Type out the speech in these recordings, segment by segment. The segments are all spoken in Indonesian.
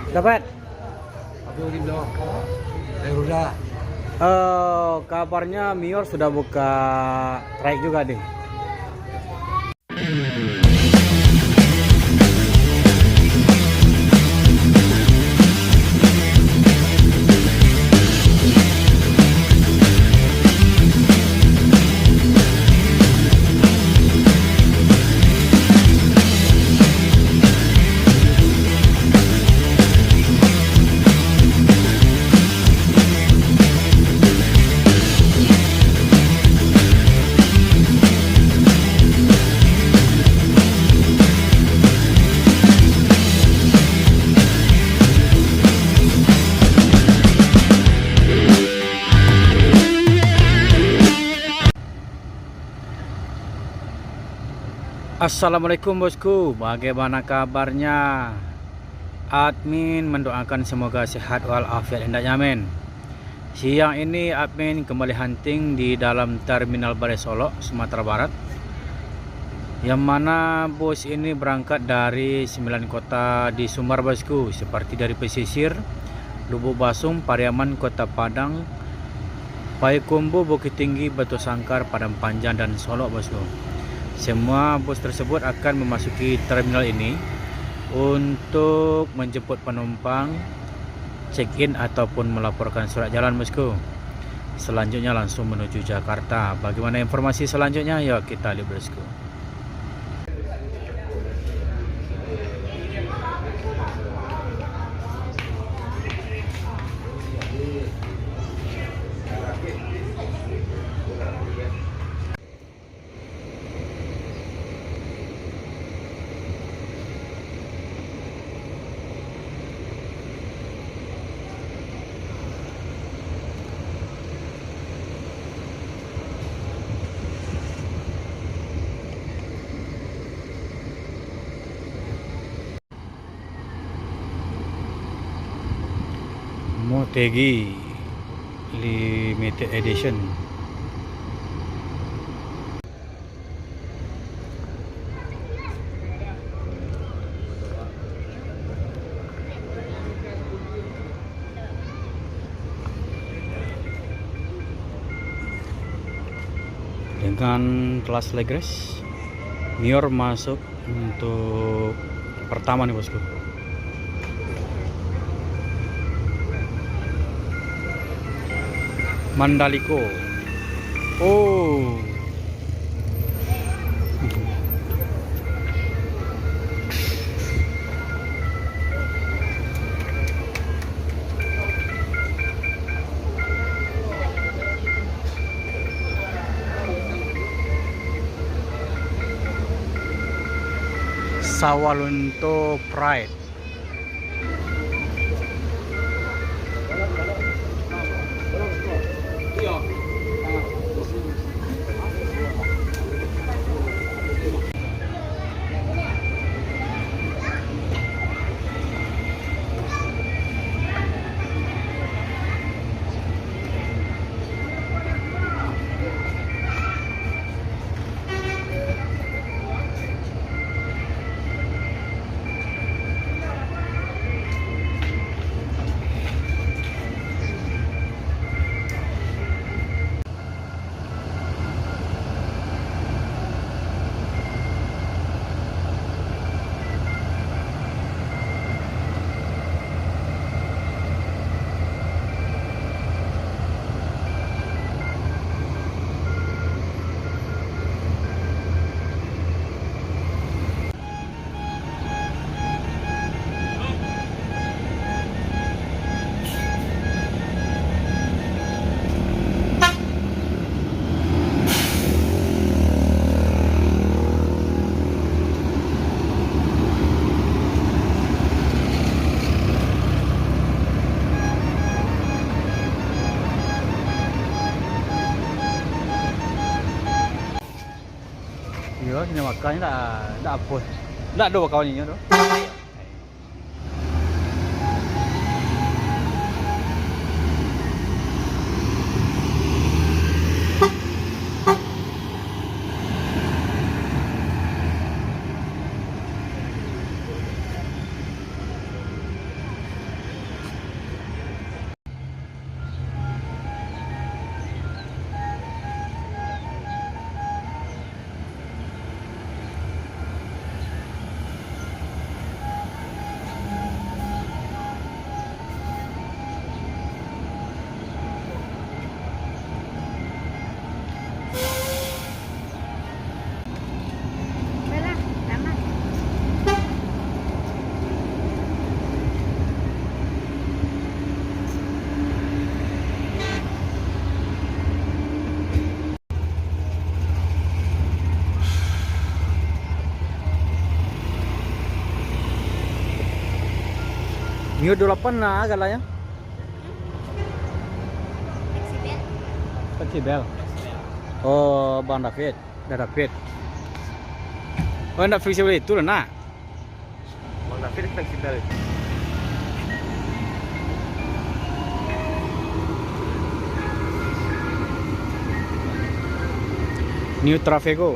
Dapat. Aku Rindo. Garuda. Kabarnya Mior sudah buka track juga deh. Assalamualaikum bosku, bagaimana kabarnya? Admin mendoakan semoga sehat walafiat hendaknya men. Siang ini admin kembali hunting di dalam terminal Balai Solok, Sumatera Barat. Yang mana bos ini berangkat dari 9 kota di Sumbar bosku, seperti dari pesisir, Lubuk Basung, Pariaman, Kota Padang, Payakumbuh, Bukit Tinggi, Batu Sangkar, Padang Panjang dan Solok bosku. Semua bus tersebut akan memasuki terminal ini untuk menjemput penumpang, check-in ataupun melaporkan surat jalan bosku. Selanjutnya langsung menuju Jakarta. Bagaimana informasi selanjutnya? Yuk kita lihat bosku. Motegi Limited Edition. Dengan kelas legres, Mior masuk untuk pertama nih bosku. Mandaliko. Oh. Sawalunto Pride. Iya, ini makanya enggak apa. Enggak ada kawannya tuh. New 28 lah galanya. Fleksibel. Oh, Bang David. David. Oh, enggak fleksibel itu lah, nak. Bang David fleksibel. New Trafego.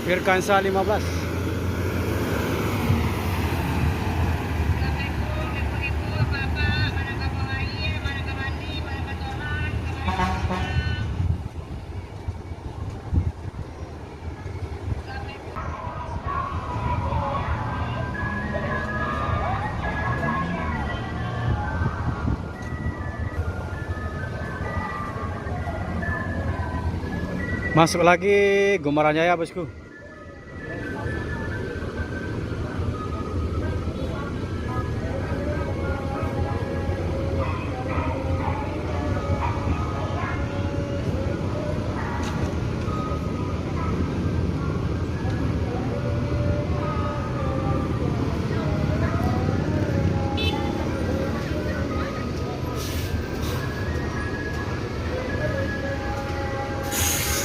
Firkansa 15. Masuk lagi Gumaran Jaya, bosku.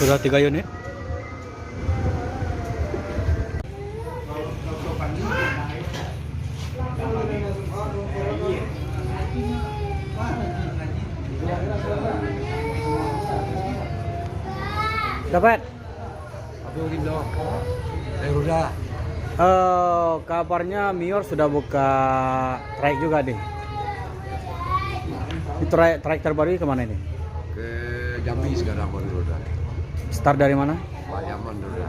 Sudah 3 unit. Dapat. Api ungkit dong. Naik roda. Kabarnya Mior sudah buka trayek juga deh. Itu trayek terbaru kemana ini? Ke Jambi sekarang baru roda. Start dari mana? Pariaman roda.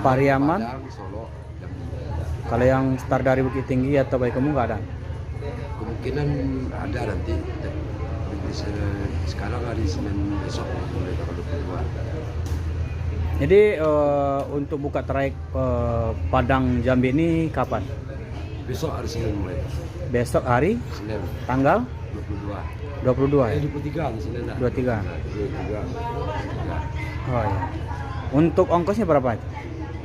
Pariaman. Padang, Solo, Jambi. Kalau yang start dari Bukit Tinggi atau Baikemu nggak ada? Kemungkinan ada nanti. Tapi sekarang hari Senin besok mulai tanggal 22. Jadi untuk buka trayek Padang Jambi ini kapan? Besok hari Senin mulai. Besok hari Senin tanggal 22. 22 ya? 23 hari Senin dah. 23. 23. Oh ya. Untuk ongkosnya berapa aja?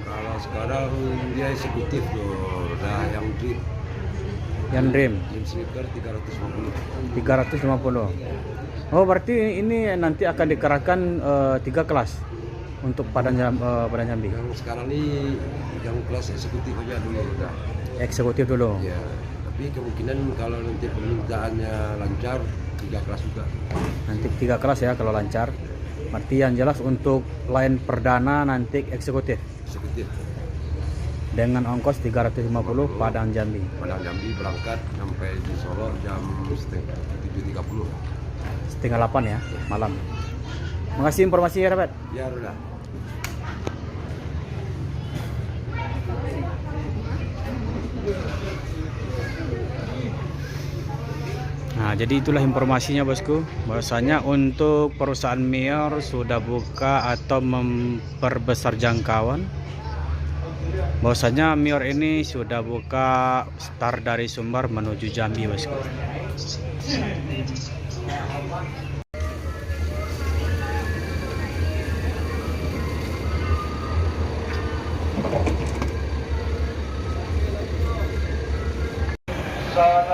Kalau sekarang dia eksekutif loh, udah yang drip. Yang dream Dream sleeper 350. 350. Oh, berarti ini nanti akan dikerahkan 3 kelas untuk Padang Jambi. Yang sekarang ini yang kelas eksekutif aja dulu udah. Eksekutif dulu. Ya, tapi kemungkinan kalau nanti permintaannya lancar 3 kelas juga. Nanti 3 kelas ya kalau lancar. Berarti yang jelas untuk line perdana nanti eksekutif Eksekutif. dengan ongkos 350 Padang Jambi. Padang Jambi berangkat sampai di Solo jam 7.30. Setengah 8 ya malam. Makasih informasinya, Dapat. Ya udah. Nah, Nah, jadi itulah informasinya bosku, bahwasanya untuk perusahaan Mior sudah buka atau memperbesar jangkauan. Bahwasanya Mior ini sudah buka start dari Sumbar menuju Jambi bosku. Sa